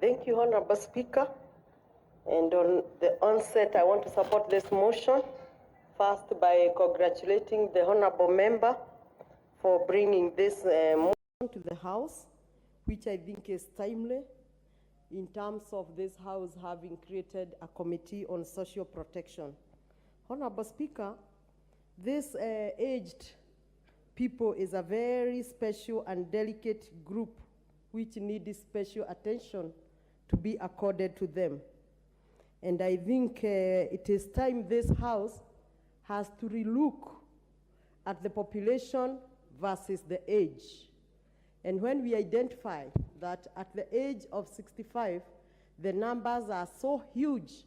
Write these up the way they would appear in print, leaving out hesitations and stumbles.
Thank you, Honorable Speaker. And on the onset, I want to support this motion, first by congratulating the Honorable Member for bringing this motion to the House, which I think is timely in terms of this House having created a committee on social protection. Honorable Speaker, this aged people is a very special and delicate group which need special attention to be accorded to them. And I think it is time this House has to relook at the population versus the age. And when we identify that at the age of 65, the numbers are so huge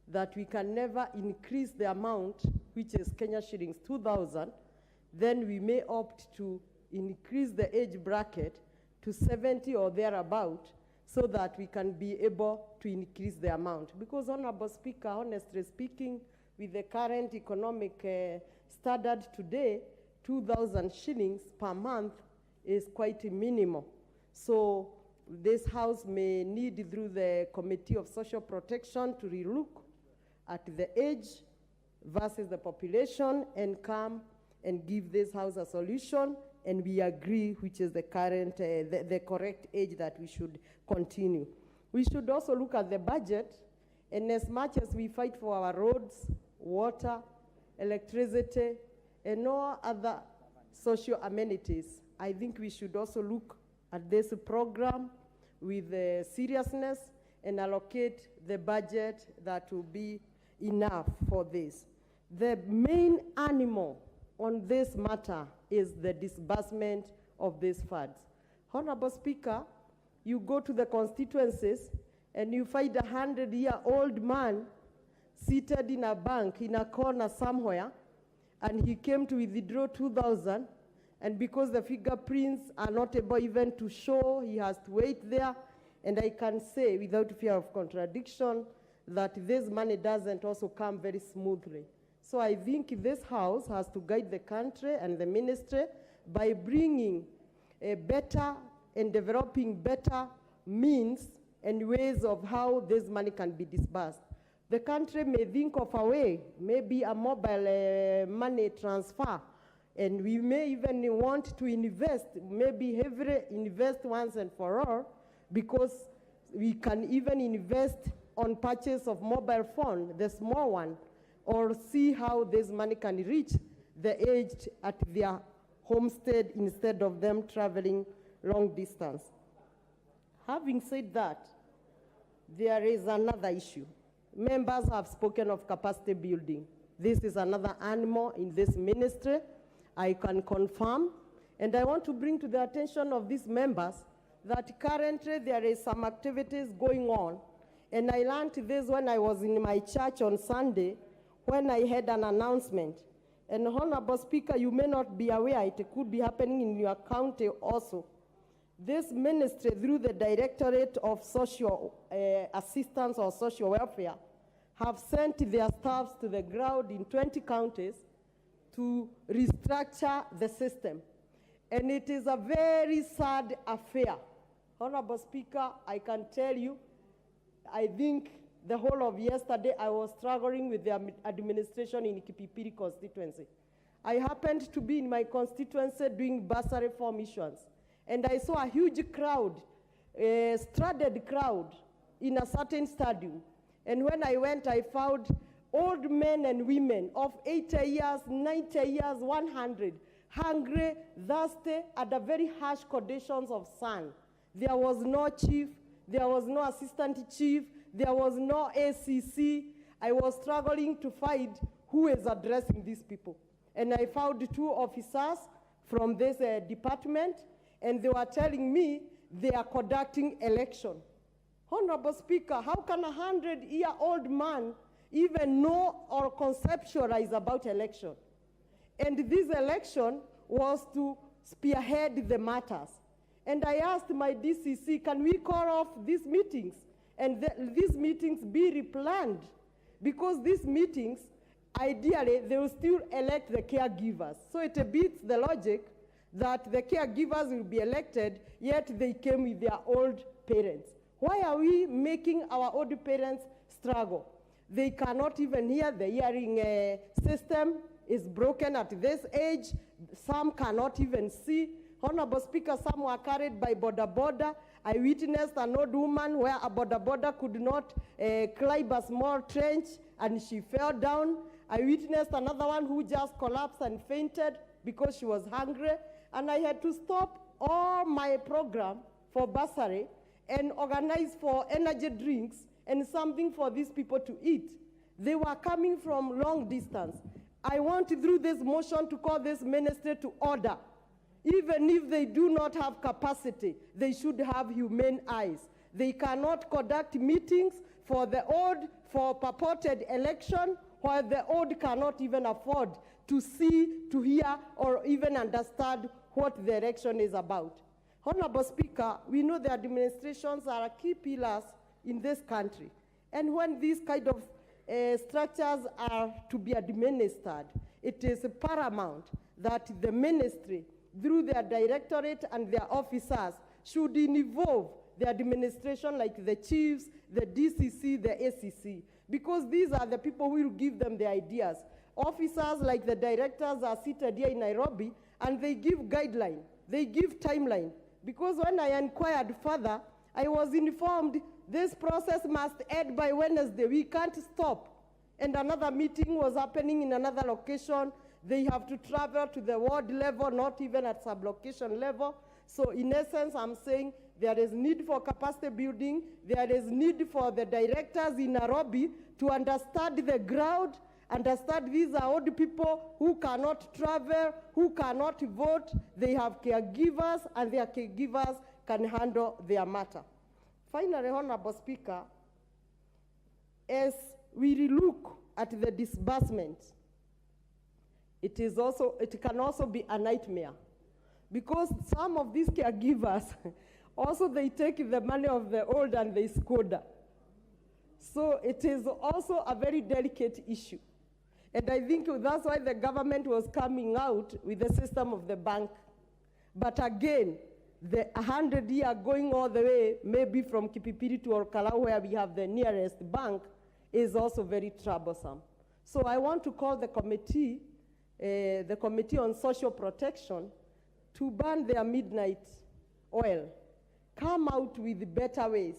that we can never increase the amount, which is Kenya shillings 2,000, then we may opt to increase the age bracket to 70 or thereabout, so that we can be able to increase the amount. Because, Honorable Speaker, honestly speaking, with the current economic standard today, 2,000 shillings per month is quite minimal. So this House may need, through the Committee of Social Protection, to relook at the age versus the population and come and give this House a solution, and we agree which is the current, the correct age that we should continue. We should also look at the budget, and as much as we fight for our roads, water, electricity, and all other social amenities, I think we should also look at this program with seriousness and allocate the budget that will be enough for this. The main animal on this matter is the disbursement of these funds. Honorable Speaker, you go to the constituencies and you find a 100-year-old man seated in a bank in a corner somewhere, and he came to withdraw 2,000, and because the fingerprints are not able even to show, he has to wait there. And I can say, without fear of contradiction, that this money doesn't also come very smoothly. So I think this House has to guide the country and the ministry by bringing a better and developing better means and ways of how this money can be disbursed. The country may think of a way, maybe a mobile money transfer, and we may even want to invest, maybe heavily invest once and for all, because we can even invest on purchase of mobile phone, the small one, or see how this money can reach the aged at their homestead instead of them traveling long distance. Having said that, there is another issue. Members have spoken of capacity building. This is another animal in this ministry, I can confirm. And I want to bring to the attention of these members that currently there is some activities going on. And I learned this when I was in my church on Sunday, when I had an announcement. And Honorable Speaker, you may not be aware, it could be happening in your county also. This ministry, through the Directorate of Social Assistance or Social Welfare, have sent their staffs to the ground in 20 counties to restructure the system. And it is a very sad affair. Honorable Speaker, I can tell you, I think the whole of yesterday, I was struggling with the administration in Kipipiri constituency. I happened to be in my constituency doing bursary form issuance, and I saw a huge crowd, a stranded crowd in a certain stadium. And when I went, I found old men and women of 80 years, 90 years, 100, hungry, thirsty, under very harsh conditions of sun. There was no chief, there was no assistant chief, there was no ACC. I was struggling to find who is addressing these people. And I found 2 officers from this department, and they were telling me they are conducting election. Honorable Speaker, how can a 100-year-old man even know or conceptualize about election? And this election was to spearhead the matters. And I asked my DCC, can we call off these meetings? And these meetings be replanned, because these meetings, ideally, they will still elect the caregivers. So it beats the logic that the caregivers will be elected, yet they came with their old parents. Why are we making our old parents struggle? They cannot even hear. The hearing system is broken at this age. Some cannot even see. Honorable Speaker, some were carried by border. I witnessed an old woman where a border could not climb a small trench and she fell down. I witnessed another one who just collapsed and fainted because she was hungry. And I had to stop all my program for bursary and organize for energy drinks and something for these people to eat. They were coming from long distance. I want through this motion to call this ministry to order. Even if they do not have capacity, they should have humane eyes. They cannot conduct meetings for the old, for purported election, while the old cannot even afford to see, to hear, or even understand what the election is about. Honorable Speaker, we know the administrations are key pillars in this country. And when these kind of structures are to be administered, it is paramount that the ministry, through their directorate and their officers, should involve the administration like the chiefs, the DCC, the ACC, because these are the people who will give them the ideas. Officers like the directors are seated here in Nairobi and they give guideline, they give timeline. Because when I inquired further, I was informed this process must end by Wednesday. We can't stop. And another meeting was happening in another location. They have to travel to the ward level, not even at sub-location level. So in essence, I'm saying there is need for capacity building. There is need for the directors in Nairobi to understand the ground, understand these are old people who cannot travel, who cannot vote. They have caregivers, and their caregivers can handle their matter. Finally, Honorable Speaker, as we look at the disbursement, it can also be a nightmare, because some of these caregivers also they take the money of the old and they squander. So it is also a very delicate issue. And I think that's why the government was coming out with the system of the bank. But again, the 100-year going all the way, maybe from Kipipiri to Orkalau, where we have the nearest bank, is also very troublesome. So I want to call the Committee on Social Protection, to burn their midnight oil, come out with better ways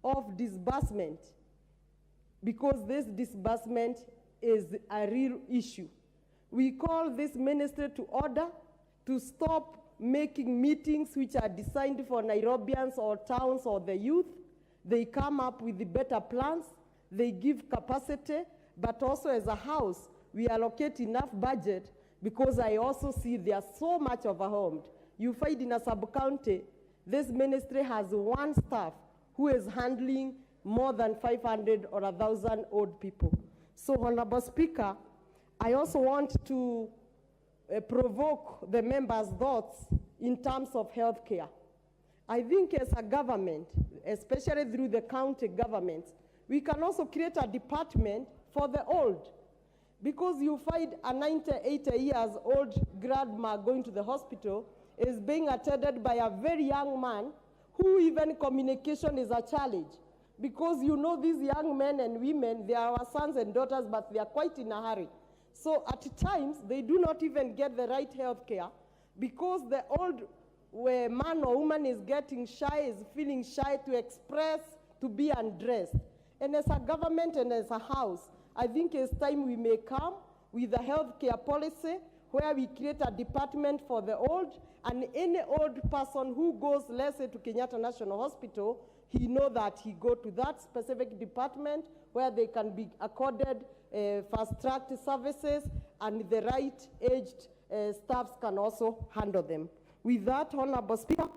of disbursement, because this disbursement is a real issue. We call this ministry to order to stop making meetings which are designed for Nairobians or towns or the youth. They come up with the better plans, they give capacity, but also as a house, we allocate enough budget, because I also see there's so much overwhelmed. You find in a sub-county, this ministry has one staff who is handling more than 500 or 1,000 old people. So, Honorable Speaker, I also want to provoke the members' thoughts in terms of health care. I think as a government, especially through the county governments, we can also create a department for the old. Because you find a 90, 80 years old grandma going to the hospital is being attended by a very young man who even communication is a challenge. Because you know these young men and women, they are our sons and daughters, but they are quite in a hurry. So at times, they do not even get the right health care, because the old man or woman is getting shy, is feeling shy to express, to be undressed. And as a government and as a house, I think it's time we may come with a health care policy where we create a department for the old, and any old person who goes, let's say, to Kenyatta National Hospital, he know that he go to that specific department where they can be accorded fast-tracked services, and the right-aged staffs can also handle them. With that, Honorable Speaker,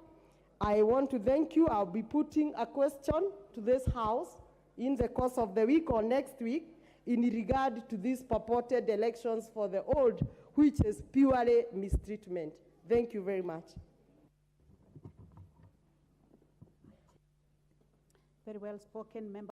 I want to thank you. I'll be putting a question to this House in the course of the week or next week in regard to these purported elections for the old, which is purely mistreatment. Thank you very much. Very well spoken, Member.